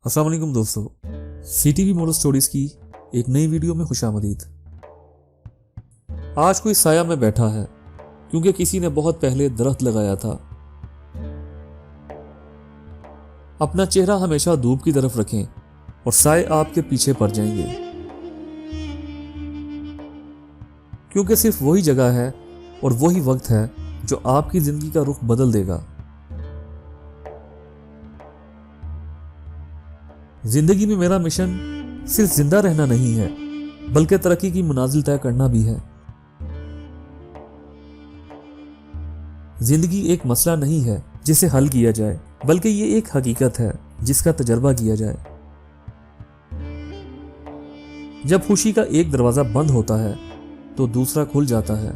अस्सलाम वालेकुम दोस्तों, CTV मॉडल स्टोरीज की एक नई वीडियो में खुशामदीद। आज कोई साया में बैठा है क्योंकि किसी ने बहुत पहले दरख्त लगाया था। अपना चेहरा हमेशा धूप की तरफ रखें और साए आपके पीछे पड़ जाएंगे, क्योंकि सिर्फ वही जगह है और वही वक्त है जो आपकी जिंदगी का रुख बदल देगा। जिंदगी में मेरा मिशन सिर्फ जिंदा रहना नहीं है, बल्कि तरक्की की मुनाजिल तय करना भी है। जिंदगी एक मसला नहीं है जिसे हल किया जाए, बल्कि ये एक हकीकत है जिसका तजर्बा किया जाए। जब खुशी का एक दरवाजा बंद होता है तो दूसरा खुल जाता है।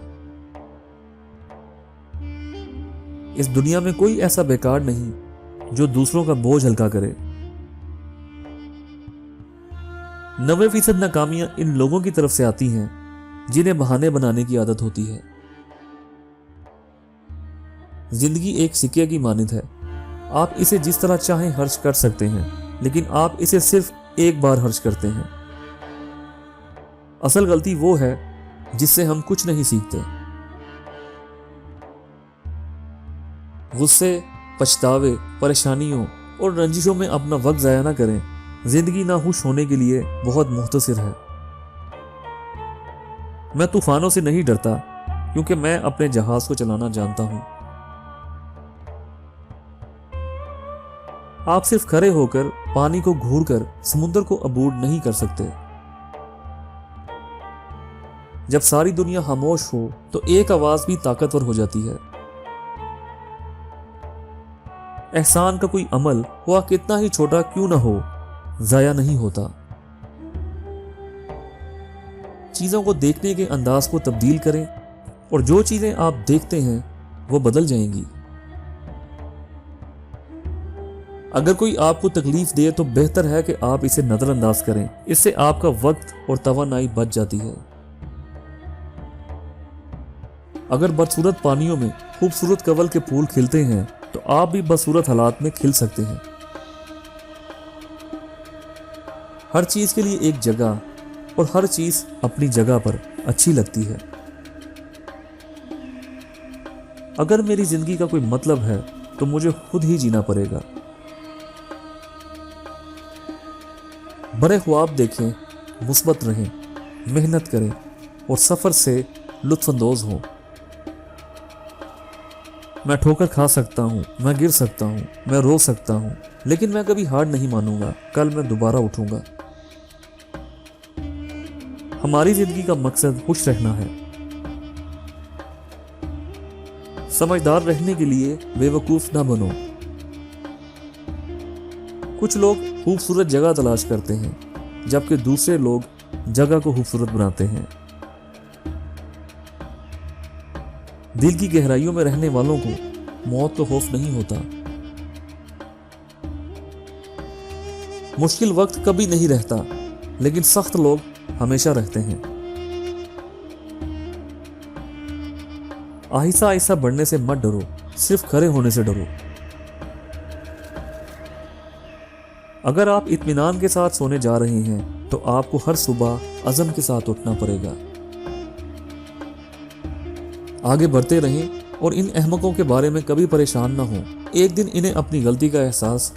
इस दुनिया में कोई ऐसा बेकार नहीं जो दूसरों का बोझ हल्का करे। 90% नाकामियां इन लोगों की तरफ से आती हैं जिन्हें बहाने बनाने की आदत होती है। जिंदगी एक सिक्के की मानिंद है। आप इसे जिस तरह चाहें खर्च कर सकते हैं, लेकिन आप इसे सिर्फ एक बार खर्च करते हैं। असल गलती वो है जिससे हम कुछ नहीं सीखते। गुस्से, पछतावे, परेशानियों और रंजिशों में अपना वक्त जाया ना करें। जिंदगी नाखुश होने के लिए बहुत मुख्तसर है। मैं तूफानों से नहीं डरता क्योंकि मैं अपने जहाज को चलाना जानता हूं। आप सिर्फ खड़े होकर पानी को घूरकर समुद्र को अबूर नहीं कर सकते। जब सारी दुनिया खामोश हो तो एक आवाज भी ताकतवर हो जाती है। एहसान का कोई अमल हुआ कितना ही छोटा क्यों ना हो, जाया नहीं होता। चीजों को देखने के अंदाज को तब्दील करें और जो चीजें आप देखते हैं वो बदल जाएंगी। अगर कोई आपको तकलीफ दे तो बेहतर है कि आप इसे नजरअंदाज करें। इससे आपका वक्त और तवानाई बच जाती है। अगर बदसूरत पानियों में खूबसूरत कवल के फूल खिलते हैं तो आप भी बदसूरत हालात में खिल सकते हैं। हर चीज के लिए एक जगह और हर चीज अपनी जगह पर अच्छी लगती है। अगर मेरी जिंदगी का कोई मतलब है तो मुझे खुद ही जीना पड़ेगा। बड़े ख्वाब देखें, मुस्बत रहें, मेहनत करें और सफर से लुत्फअंदोज हों। मैं ठोकर खा सकता हूं, मैं गिर सकता हूं, मैं रो सकता हूं, लेकिन मैं कभी हार नहीं मानूंगा। कल मैं दोबारा उठूंगा। हमारी जिंदगी का मकसद खुश रहना है। समझदार रहने के लिए बेवकूफ ना बनो। कुछ लोग खूबसूरत जगह तलाश करते हैं, जबकि दूसरे लोग जगह को खूबसूरत बनाते हैं। दिल की गहराइयों में रहने वालों को मौत का खौफ नहीं होता। मुश्किल वक्त कभी नहीं रहता, लेकिन सख्त लोग हमेशा रहते हैं। आहिस्ता आहिस्ता बढ़ने से मत डरो, सिर्फ खड़े होने से डरो। अगर आप इत्मीनान के साथ सोने जा रहे हैं तो आपको हर सुबह अज़म के साथ उठना पड़ेगा। आगे बढ़ते रहें और इन अहमकों के बारे में कभी परेशान ना हो। एक दिन इन्हें अपनी गलती का एहसास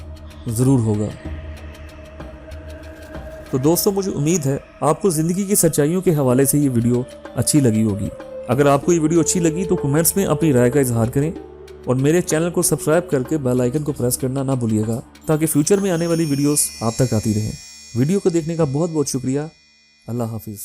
जरूर होगा। तो दोस्तों, मुझे उम्मीद है आपको जिंदगी की सच्चाइयों के हवाले से ये वीडियो अच्छी लगी होगी। अगर आपको ये वीडियो अच्छी लगी तो कमेंट्स में अपनी राय का इजहार करें और मेरे चैनल को सब्सक्राइब करके बेल आइकन को प्रेस करना ना भूलिएगा, ताकि फ्यूचर में आने वाली वीडियोस आप तक आती रहें। वीडियो को देखने का बहुत बहुत शुक्रिया। अल्लाह हाफिज़।